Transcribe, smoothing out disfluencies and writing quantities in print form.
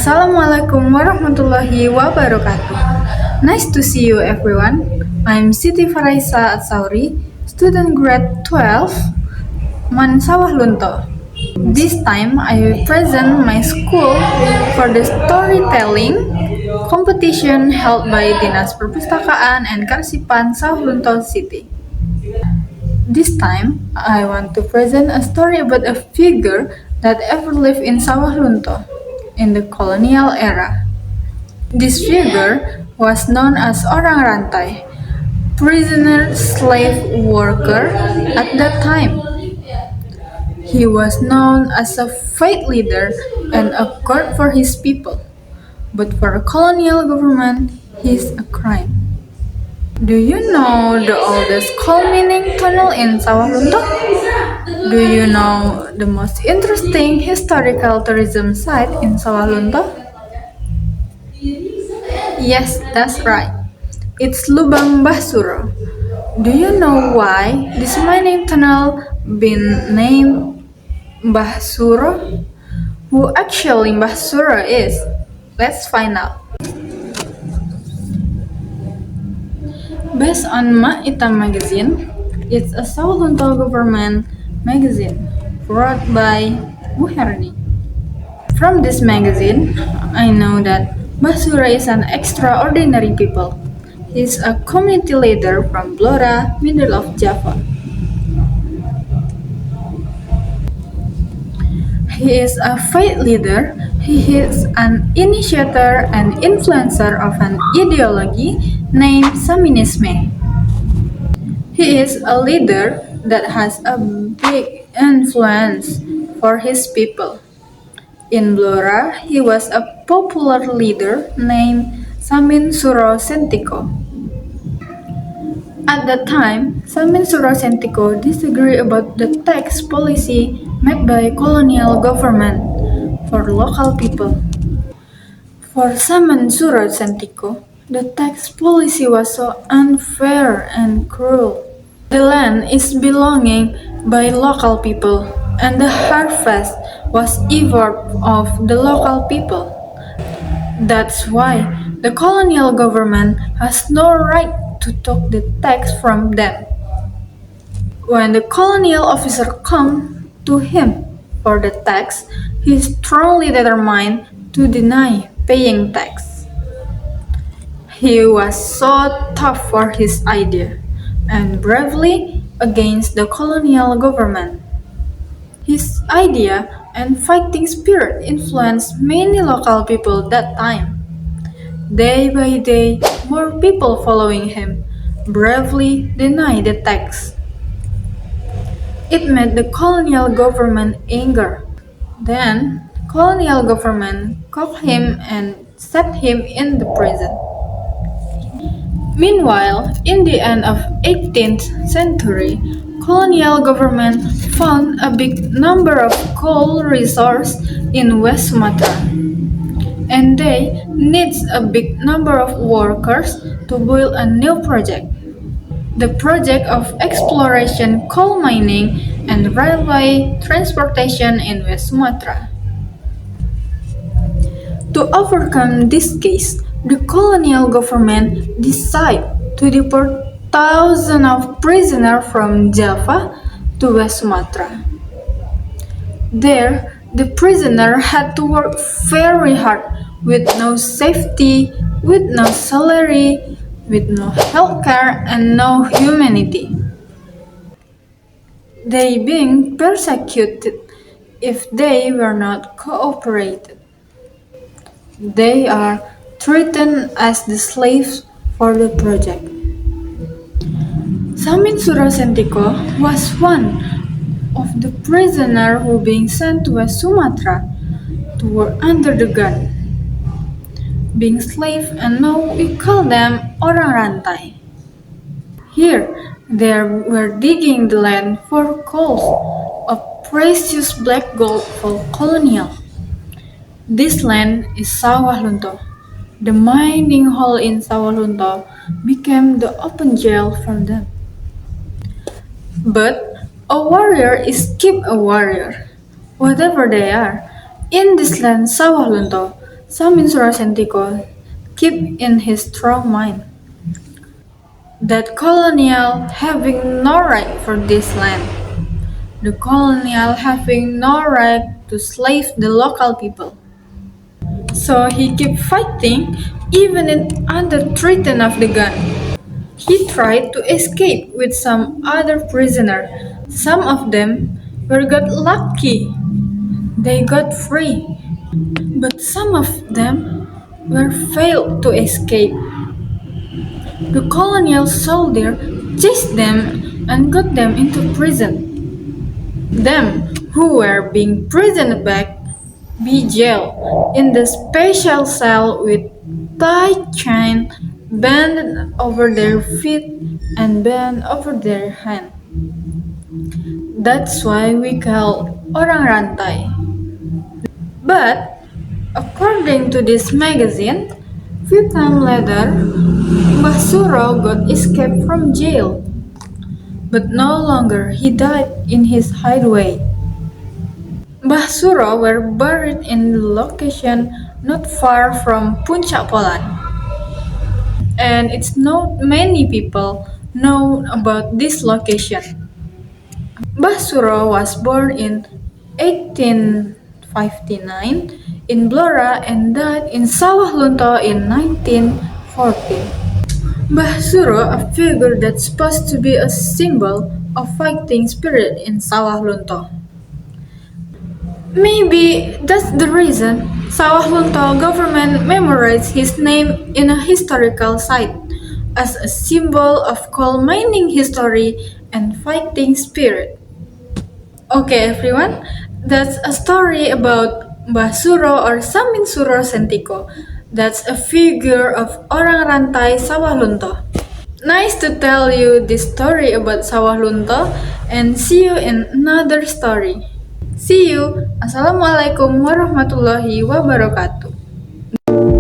Assalamualaikum warahmatullahi wabarakatuh. Nice to see you everyone. I'm Siti Faraisa at Sauri, student grade 12, Sawahlunto. This time I will present my school for the storytelling competition held by Dinas Perpustakaan and Karsipan Sawahlunto City. This time I want to present a story about a figure that ever lived in Sawahlunto in the colonial era. This figure was known as Orang Rantai, prisoner slave worker at that time. He was known as a faith leader and a god for his people, but for a colonial government, he is a crime. Do you know the oldest coal mining tunnel in Sawahlunto? Do you know the most interesting historical tourism site in Sawahlunto? Yes, that's right. It's Lubang Mbah Suro. Do you know why this mining tunnel been named Mbah Suro? Who actually Mbah Suro is? Let's find out. Based on Ma Ita magazine, it's a Sawahlunto government magazine brought by Bu Herni. From this magazine, I know that Mbah Suro is an extraordinary people. He's a community leader from Blora, middle of Java. He is a faith leader. He is an initiator and influencer of an ideology named Saminisme. He is a leader that has a big influence for his people. In Blora, he was a popular leader named Samin Suro Sentiko. At that time, Samin Suro Sentiko disagreed about the tax policy made by colonial government for local people. For Samin Suro Sentiko, the tax policy was so unfair and cruel. The land is belonging by local people, and the harvest was evolved of the local people. That's why the colonial government has no right to take the tax from them. When the colonial officer come to him for the tax, he is strongly determined to deny paying tax. He was so tough for his idea and bravely against the colonial government. His idea and fighting spirit influenced many local people that time. Day by day, more people following him bravely deny the tax. It made the colonial government anger. Then, colonial government caught him and set him in the prison. Meanwhile, in the end of 18th century, colonial government found a big number of coal resources in West Sumatra, and they needs a big number of workers to build a new project. The project of exploration coal mining and railway transportation in West Sumatra. To overcome this case, the colonial government decided to deport thousands of prisoners from Java to West Sumatra. There, the prisoner had to work very hard with no safety, with no salary, with no health care and no humanity. They being persecuted if they were not cooperated. They are treated as the slaves for the project. Samin Suro Sentiko was one of the prisoners who being sent to West Sumatra to work under the gun, being slave, and now we call them Orang Rantai. Here, they were digging the land for coals of precious black gold for colonial. This land is Sawahlunto. The mining hole in Sawahlunto became the open jail for them. But a warrior is keep a warrior, whatever they are. In this land Sawahlunto, Samin Suro Sentiko keep in his strong mind that colonial having no right for this land, the colonial having no right to slave the local people. So he kept fighting even under threat of the gun. He tried to escape with some other prisoner. Some of them were got lucky. They got free. But some of them were failed to escape. The colonial soldier chased them and got them into prison. Them who were being prisoned back be jailed in the special cell with tight chain band over their feet and band over their hand. That's why we call orang rantai. But according to this magazine, few time later, Mbah Suro got escaped from jail. But no longer he died in his hideaway. Mbah Suro were buried in the location not far from Puncak Polan. And it's not many people know about this location. Mbah Suro was born in 1859 in Blora and died in Sawahlunto in 1914. Mbah Suro, a figure that's supposed to be a symbol of fighting spirit in Sawahlunto. Maybe that's the reason Sawahlunto government memorized his name in a historical site as a symbol of coal mining history and fighting spirit. Okay everyone, that's a story about Mbah Suro or Samin Suro Sentiko. That's a figure of orang rantai Sawahlunto. Nice to tell you this story about Sawahlunto and see you in another story. See you. Assalamualaikum warahmatullahi wabarakatuh.